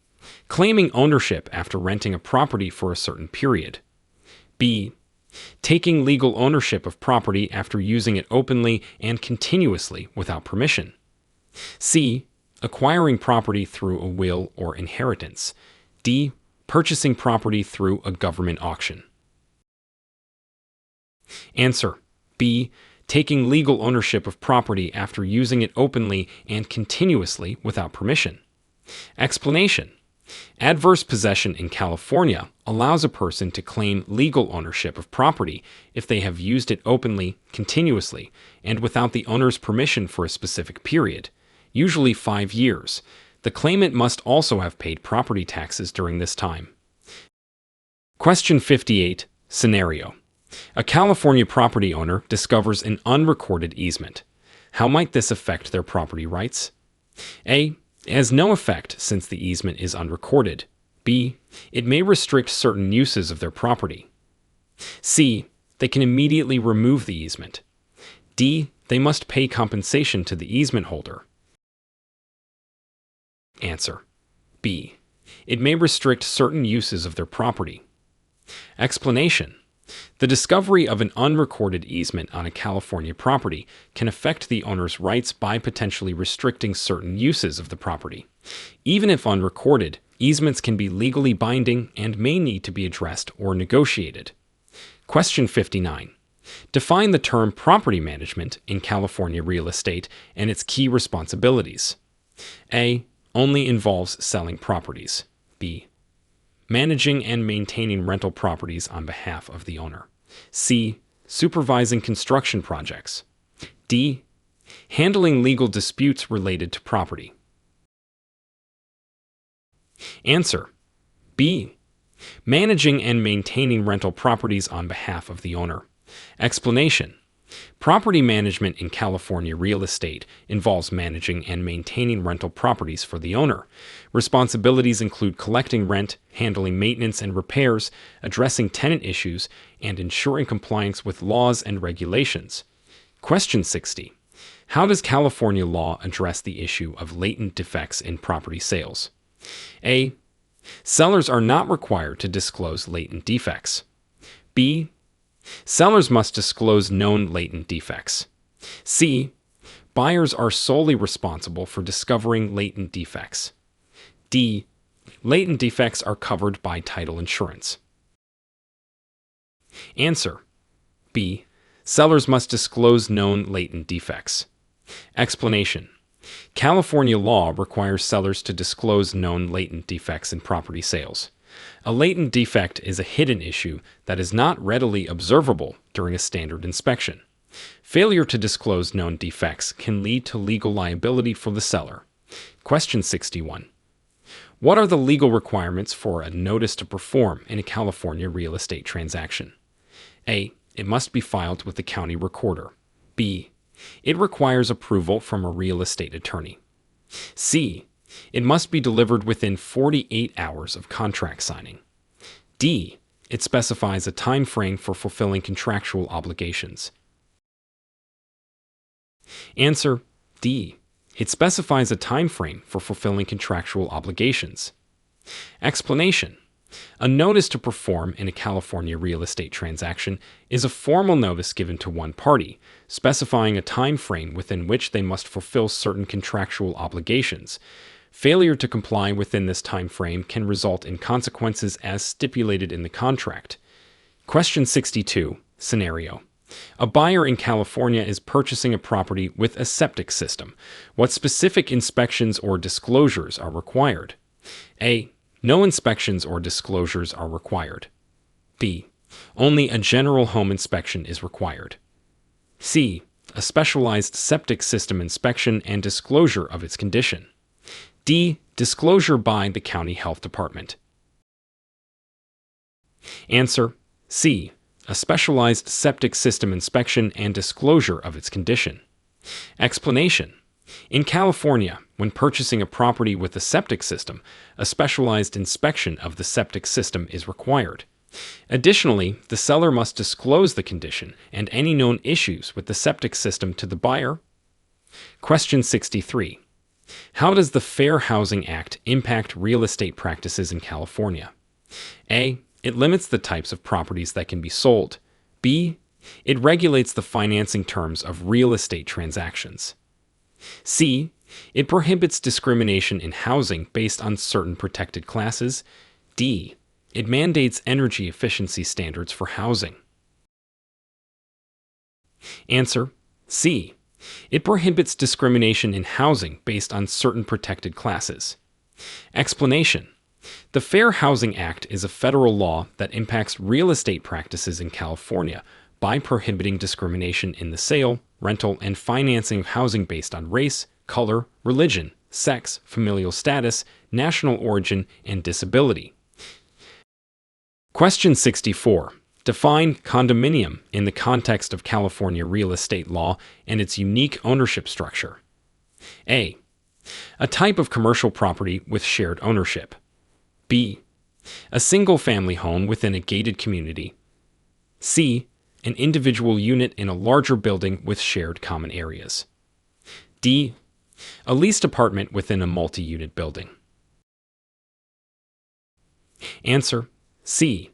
S1: Claiming ownership after renting a property for a certain period. B. Taking legal ownership of property after using it openly and continuously without permission. C. Acquiring property through a will or inheritance. D. Purchasing property through a government auction. Answer. B. Taking legal ownership of property after using it openly and continuously without permission. Explanation. Adverse possession in California allows a person to claim legal ownership of property if they have used it openly, continuously, and without the owner's permission for a specific period, usually 5 years. The claimant must also have paid property taxes during this time. Question 58. Scenario. A California property owner discovers an unrecorded easement. How might this affect their property rights? A. It has no effect since the easement is unrecorded. B. It may restrict certain uses of their property. C. They can immediately remove the easement. D. They must pay compensation to the easement holder. Answer. B. It may restrict certain uses of their property. Explanation. The discovery of an unrecorded easement on a California property can affect the owner's rights by potentially restricting certain uses of the property. Even if unrecorded, easements can be legally binding and may need to be addressed or negotiated. Question 59. Define the term property management in California real estate and its key responsibilities. A. Only involves selling properties. B. Managing and maintaining rental properties on behalf of the owner. C. Supervising construction projects. D. Handling legal disputes related to property. Answer. B. Managing and maintaining rental properties on behalf of the owner. Explanation. Property management in California real estate involves managing and maintaining rental properties for the owner. Responsibilities include collecting rent, handling maintenance and repairs, addressing tenant issues, and ensuring compliance with laws and regulations. Question 60. How does California law address the issue of latent defects in property sales? A. Sellers are not required to disclose latent defects. B. Sellers must disclose known latent defects. C. Buyers are solely responsible for discovering latent defects. D. Latent defects are covered by title insurance. Answer. B. Sellers must disclose known latent defects. Explanation. California law requires sellers to disclose known latent defects in property sales. A latent defect is a hidden issue that is not readily observable during a standard inspection. Failure to disclose known defects can lead to legal liability for the seller. Question 61. What are the legal requirements for a notice to perform in a California real estate transaction? A. It must be filed with the county recorder. B. It requires approval from a real estate attorney. C. It must be delivered within 48 hours of contract signing. D. It specifies a time frame for fulfilling contractual obligations. Answer. D. It specifies a time frame for fulfilling contractual obligations. Explanation. A notice to perform in a California real estate transaction is a formal notice given to one party, specifying a time frame within which they must fulfill certain contractual obligations. Failure to comply within this time frame can result in consequences as stipulated in the contract. Question 62. Scenario. A buyer in California is purchasing a property with a septic system. What specific inspections or disclosures are required? A. No inspections or disclosures are required. B. Only a general home inspection is required. C. A specialized septic system inspection and disclosure of its condition. D. Disclosure by the county health department. Answer. C. A specialized septic system inspection and disclosure of its condition. Explanation. In California, when purchasing a property with a septic system, a specialized inspection of the septic system is required. Additionally, the seller must disclose the condition and any known issues with the septic system to the buyer. Question 63. How does the Fair Housing Act impact real estate practices in California? A. It limits the types of properties that can be sold. B. It regulates the financing terms of real estate transactions. C. It prohibits discrimination in housing based on certain protected classes. D. It mandates energy efficiency standards for housing. Answer. C. It prohibits discrimination in housing based on certain protected classes. Explanation. The Fair Housing Act is a federal law that impacts real estate practices in California by prohibiting discrimination in the sale, rental, and financing of housing based on race, color, religion, sex, familial status, national origin, and disability. Question 64. Define condominium in the context of California real estate law and its unique ownership structure. A. A type of commercial property with shared ownership. B. A single-family home within a gated community. C. An individual unit in a larger building with shared common areas. D. A leased apartment within a multi-unit building. Answer. C.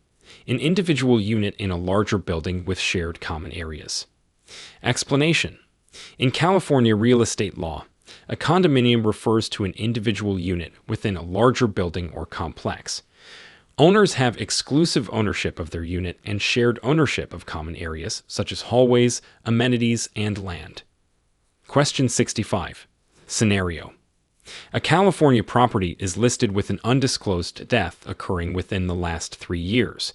S1: An individual unit in a larger building with shared common areas. Explanation. In California real estate law, a condominium refers to an individual unit within a larger building or complex. Owners have exclusive ownership of their unit and shared ownership of common areas such as hallways, amenities, and land. Question 65. Scenario. A California property is listed with an undisclosed death occurring within the last 3 years.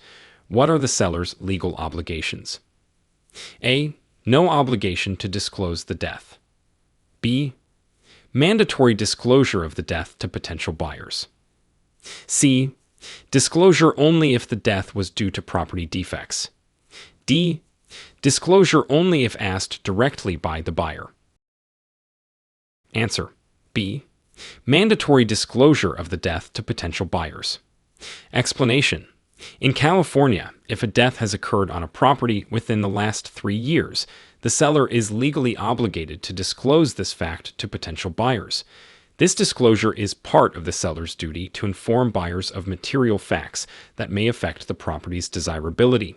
S1: What are the seller's legal obligations? A. No obligation to disclose the death. B. Mandatory disclosure of the death to potential buyers. C. Disclosure only if the death was due to property defects. D. Disclosure only if asked directly by the buyer. Answer. B. Mandatory disclosure of the death to potential buyers. Explanation. In California, if a death has occurred on a property within the last 3 years, the seller is legally obligated to disclose this fact to potential buyers. This disclosure is part of the seller's duty to inform buyers of material facts that may affect the property's desirability.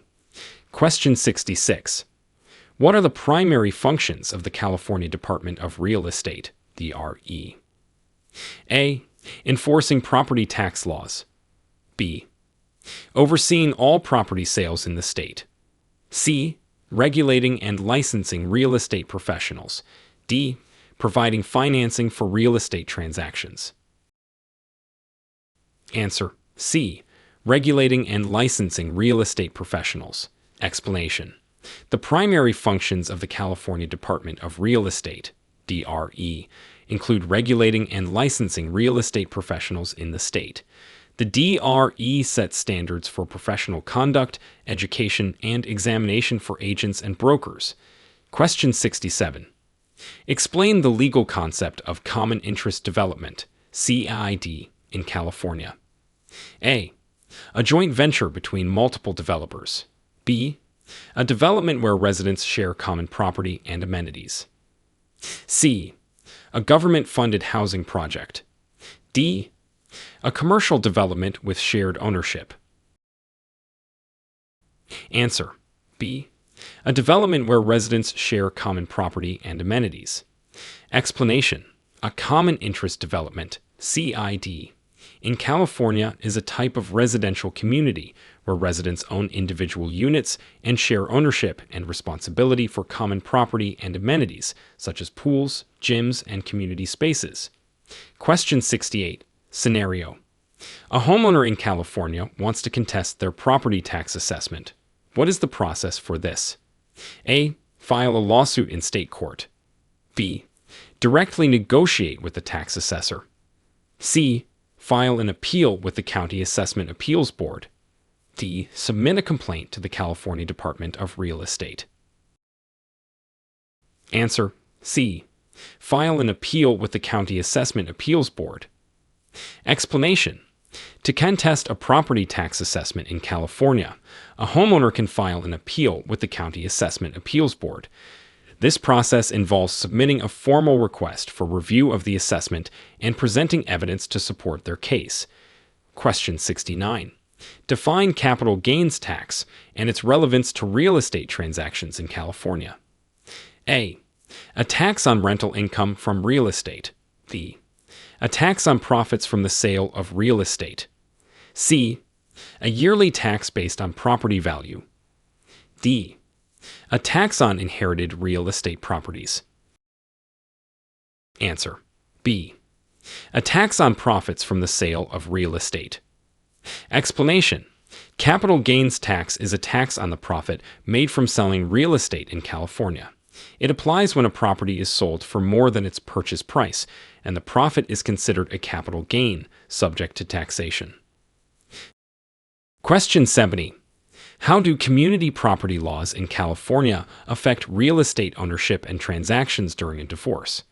S1: Question 66. What are the primary functions of the California Department of Real Estate, DRE? A. Enforcing property tax laws. B. Overseeing all property sales in the state. C. Regulating and licensing real estate professionals. D. Providing financing for real estate transactions. Answer. C. Regulating and licensing real estate professionals. Explanation. The primary functions of the California Department of Real Estate, DRE, include regulating and licensing real estate professionals in the state. The DRE sets standards for professional conduct, education, and examination for agents and brokers. Question 67. Explain the legal concept of common interest development, CID, in California. A. A joint venture between multiple developers. B. A development where residents share common property and amenities. C. A government-funded housing project. D. A commercial development with shared ownership. Answer. B. A development where residents share common property and amenities. Explanation. A common interest development, CID, in California is a type of residential community where residents own individual units and share ownership and responsibility for common property and amenities, such as pools, gyms, and community spaces. Question 68. Scenario. A homeowner in California wants to contest their property tax assessment. What is the process for this? A. File a lawsuit in state court. B. Directly negotiate with the tax assessor. C. File an appeal with the County Assessment Appeals Board. D. Submit a complaint to the California Department of Real Estate. Answer. C. File an appeal with the County Assessment Appeals Board. Explanation. To contest a property tax assessment in California, a homeowner can file an appeal with the County Assessment Appeals Board. This process involves submitting a formal request for review of the assessment and presenting evidence to support their case. Question 69. Define capital gains tax and its relevance to real estate transactions in California. A. A tax on rental income from real estate. B. A tax on profits from the sale of real estate. C. A yearly tax based on property value. D. A tax on inherited real estate properties. Answer. B. A tax on profits from the sale of real estate. Explanation. Capital gains tax is a tax on the profit made from selling real estate in California. It applies when a property is sold for more than its purchase price, and the profit is considered a capital gain, subject to taxation. Question 70. How do community property laws in California affect real estate ownership and transactions during a divorce?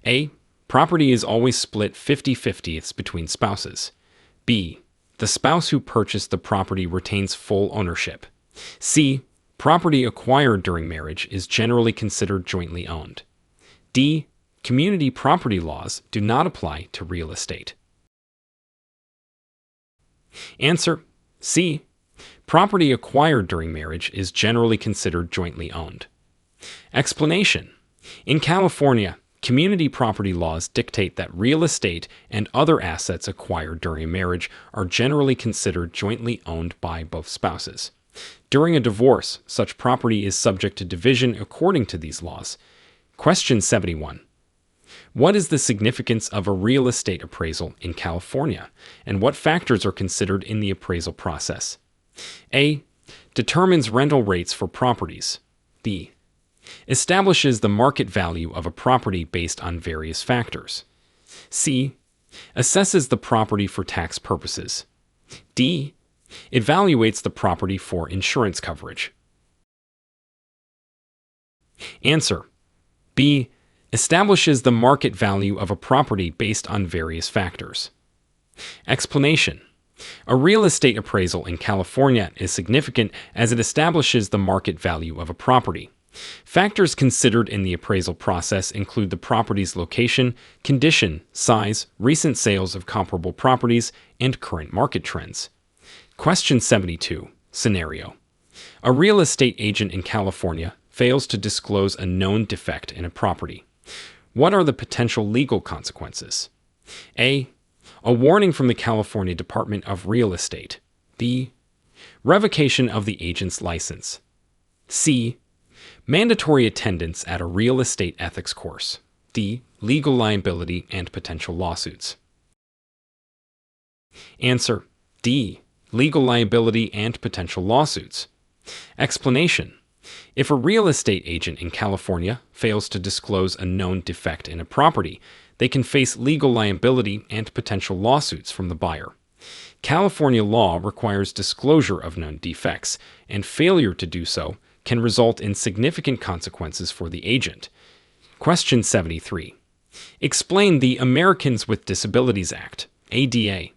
S1: A. Property is always split 50-50 between spouses. B. The spouse who purchased the property retains full ownership. C. Property acquired during marriage is generally considered jointly owned. D. Community property laws do not apply to real estate. Answer. C. Property acquired during marriage is generally considered jointly owned. Explanation. In California, community property laws dictate that real estate and other assets acquired during a marriage are generally considered jointly owned by both spouses. During a divorce, such property is subject to division according to these laws. Question 71. What is the significance of a real estate appraisal in California, and what factors are considered in the appraisal process? A. Determines rental rates for properties. B. Establishes the market value of a property based on various factors. C. Assesses the property for tax purposes. D. Evaluates the property for insurance coverage. Answer. B. Establishes the market value of a property based on various factors. Explanation. A real estate appraisal in California is significant as it establishes the market value of a property. Factors considered in the appraisal process include the property's location, condition, size, recent sales of comparable properties, and current market trends. Question 72. Scenario. A real estate agent in California fails to disclose a known defect in a property. What are the potential legal consequences? A. A warning from the California Department of Real Estate. B. Revocation of the agent's license. C. Mandatory attendance at a real estate ethics course. D. Legal liability and potential lawsuits. Answer. D. Legal liability and potential lawsuits. Explanation. If a real estate agent in California fails to disclose a known defect in a property, they can face legal liability and potential lawsuits from the buyer. California law requires disclosure of known defects, and failure to do so can result in significant consequences for the agent. Question 73. Explain the Americans with Disabilities Act, ADA,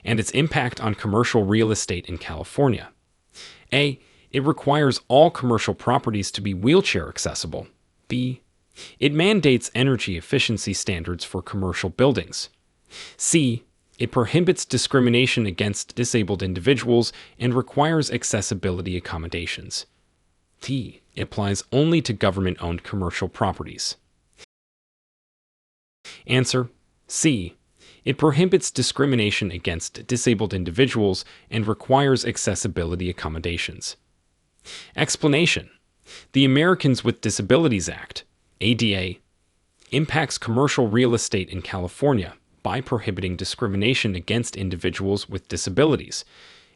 S1: and its impact on commercial real estate in California. A. It requires all commercial properties to be wheelchair accessible. B. It mandates energy efficiency standards for commercial buildings. C. It prohibits discrimination against disabled individuals and requires accessibility accommodations. D. It applies only to government-owned commercial properties. Answer. C. It prohibits discrimination against disabled individuals and requires accessibility accommodations. Explanation: the Americans with Disabilities Act, ADA, impacts commercial real estate in California by prohibiting discrimination against individuals with disabilities.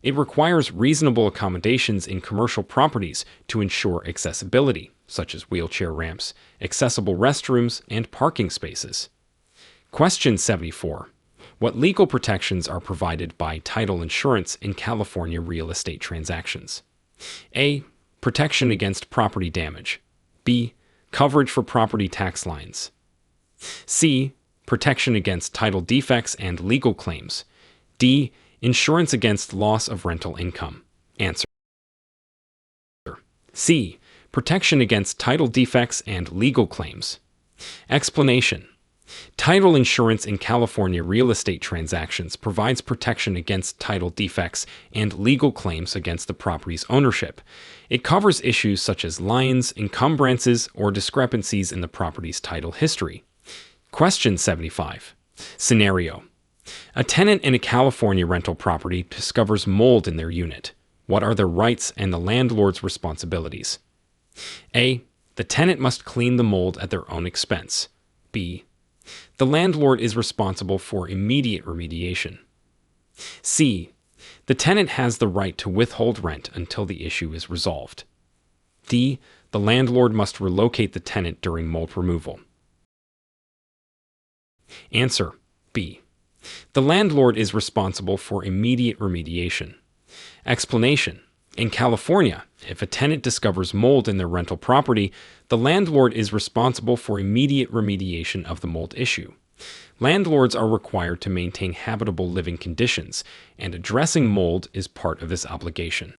S1: It requires reasonable accommodations in commercial properties to ensure accessibility, such as wheelchair ramps, accessible restrooms, and parking spaces. Question 74. What legal protections are provided by title insurance in California real estate transactions? A. Protection against property damage. B. Coverage for property tax liens. C. Protection against title defects and legal claims. D. Insurance against loss of rental income. Answer: C. Protection against title defects and legal claims. Explanation: title insurance in California real estate transactions provides protection against title defects and legal claims against the property's ownership. It covers issues such as liens, encumbrances, or discrepancies in the property's title history. Question 75. Scenario: a tenant in a California rental property discovers mold in their unit. What are their rights and the landlord's responsibilities? A. The tenant must clean the mold at their own expense. B. The landlord is responsible for immediate remediation. C. The tenant has the right to withhold rent until the issue is resolved. D. The landlord must relocate the tenant during mold removal. Answer: B. The landlord is responsible for immediate remediation. Explanation: in California, if a tenant discovers mold in their rental property, the landlord is responsible for immediate remediation of the mold issue. Landlords are required to maintain habitable living conditions, and addressing mold is part of this obligation.